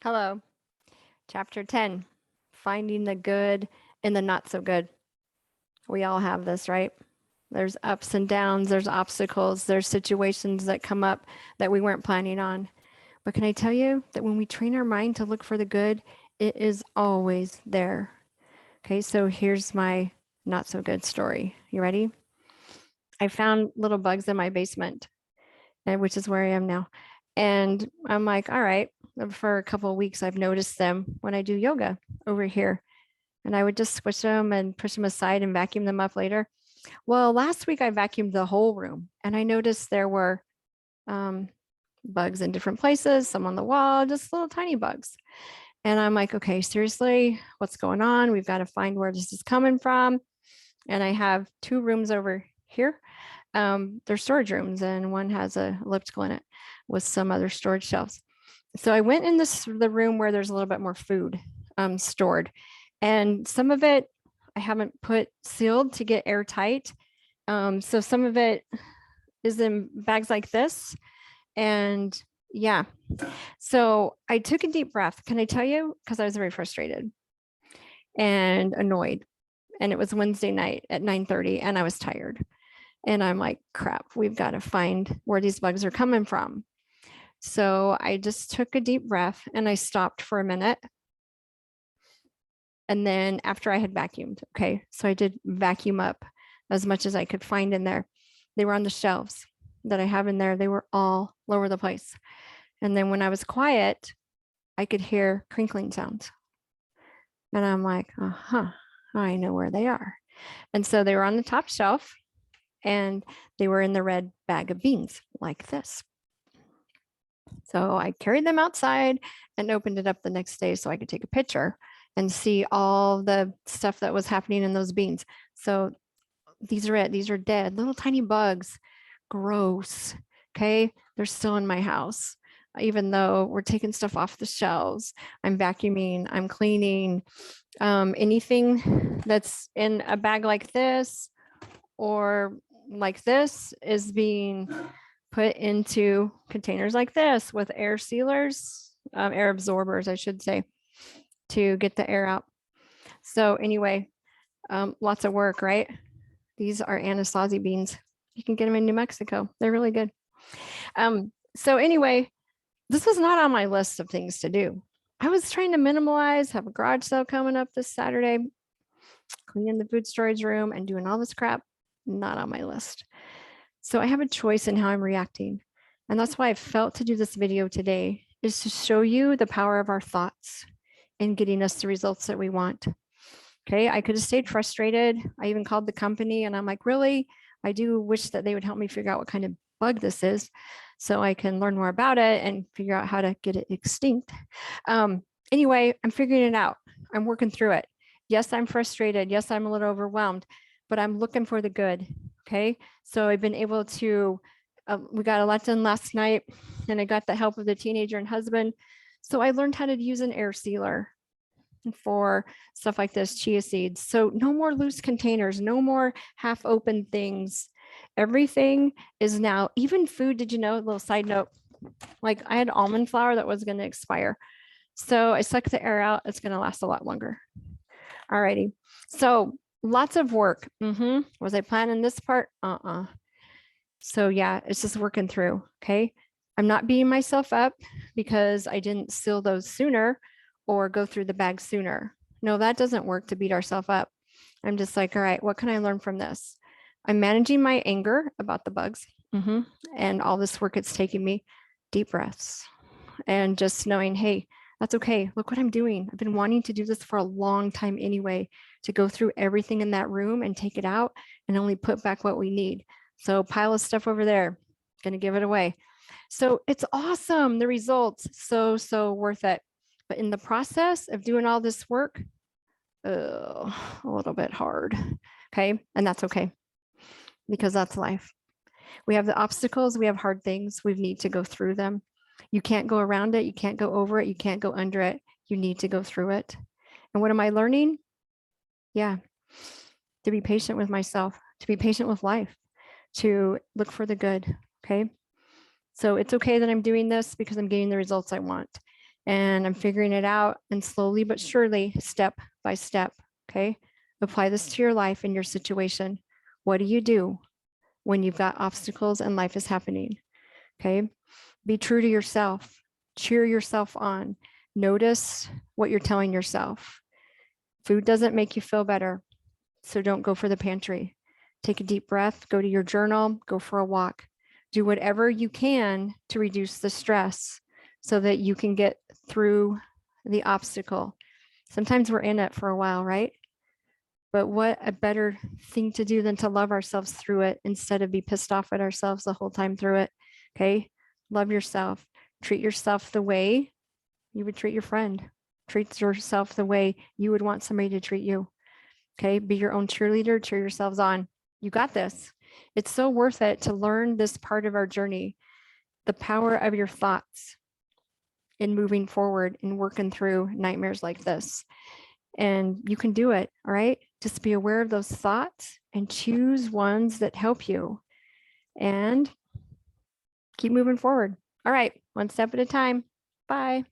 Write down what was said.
Hello. Chapter 10, Finding the Good in the Not So Good. We all have this, right? There's ups and downs, there's obstacles, there's situations that come up that we weren't planning on. But can I tell you that when we train our mind to look for the good, it is always there. Okay, so here's my not so good story. You ready? I found little bugs in my basement, which is where I am now. And I'm like, all right, for a couple of weeks, I've noticed them when I do yoga over here. And I would just squish them and push them aside and vacuum them up later. Well, last week I vacuumed the whole room and I noticed there were bugs in different places, some on the wall, just little tiny bugs. And I'm like, okay, seriously, what's going on? We've got to find where this is coming from. And I have two rooms over here. They're storage rooms, and one has a elliptical in it with some other storage shelves. So I went in the room where there's a little bit more food stored, and some of it I haven't put sealed to get airtight. So some of it is in bags like this, and yeah. So I took a deep breath. Can I tell you? Because I was very frustrated and annoyed, and it was Wednesday night at 9:30, and I was tired. And I'm like, crap, we've got to find where these bugs are coming from. So I just took a deep breath and I stopped for a minute. And then after I had vacuumed, okay, so I did vacuum up as much as I could find in there. They were on the shelves that I have in there. They were all over the place. And then when I was quiet, I could hear crinkling sounds. And I'm like, I know where they are. And so they were on the top shelf and they were in the red bag of beans like this. So I carried them outside and opened it up the next day so I could take a picture and see all the stuff that was happening in those beans. So these are it. These are dead, little tiny bugs. Gross. Okay. They're still in my house. Even though we're taking stuff off the shelves, I'm vacuuming, I'm cleaning. Anything that's in a bag like this or like this is being put into containers like this with air sealers, air absorbers, I should say, to get the air out. So anyway, lots of work, right? These are Anasazi beans. You can get them in New Mexico. They're really good. So anyway, this was not on my list of things to do. I was trying to minimalize, have a garage sale coming up this Saturday, cleaning the food storage room and doing all this crap. Not on my list. So I have a choice in how I'm reacting. And that's why I felt to do this video today, is to show you the power of our thoughts in getting us the results that we want. Okay, I could have stayed frustrated. I even called the company and I'm like, really? I do wish that they would help me figure out what kind of bug this is so I can learn more about it and figure out how to get it extinct. Anyway, I'm figuring it out. I'm working through it. Yes, I'm frustrated. Yes, I'm a little overwhelmed, but I'm looking for the good. Okay, so I've been able to, we got a lot done last night and I got the help of the teenager and husband. So I learned how to use an air sealer for stuff like this, chia seeds. So no more loose containers, no more half open things. Everything is now, even food, did you know, a little side note, like I had almond flour that was going to expire. So I sucked the air out. It's going to last a lot longer. All righty. So lots of work. Was I planning this part? So yeah, it's just working through. Okay. I'm not beating myself up because I didn't seal those sooner or go through the bag sooner. No, that doesn't work to beat ourselves up. I'm just like, all right, what can I learn from this? I'm managing my anger about the bugs and all this work it's taking me. Deep breaths and just knowing, hey, that's okay. Look what I'm doing. I've been wanting to do this for a long time anyway, to go through everything in that room and take it out and only put back what we need. So pile of stuff over there, gonna give it away. So it's awesome. The results, so worth it. But in the process of doing all this work, a little bit hard. Okay. And that's okay, because that's life. We have the obstacles, we have hard things, we need to go through them. You can't go around it, you can't go over it, you can't go under it. You need to go through it. And what am I learning? Yeah, to be patient with myself, to be patient with life, to look for the good. Okay. So it's okay that I'm doing this because I'm getting the results I want. and I'm figuring it out, and slowly but surely, step by step, okay? Apply this to your life and your situation. What do you do when you've got obstacles and life is happening? Okay? Be true to yourself. Cheer yourself on. Notice what you're telling yourself. Food doesn't make you feel better, so don't go for the pantry. Take a deep breath, go to your journal, go for a walk. Do whatever you can to reduce the stress so that you can get through the obstacle. Sometimes we're in it for a while, right? But what a better thing to do than to love ourselves through it instead of be pissed off at ourselves the whole time through it. Okay? Love yourself. Treat yourself the way you would treat your friend. Treat yourself the way you would want somebody to treat you. Okay? Be your own cheerleader, cheer yourselves on. You got this. It's so worth it to learn this part of our journey, the power of your thoughts in moving forward and working through nightmares like this. And you can do it. All right. Just be aware of those thoughts and choose ones that help you and keep moving forward. All right. One step at a time. Bye.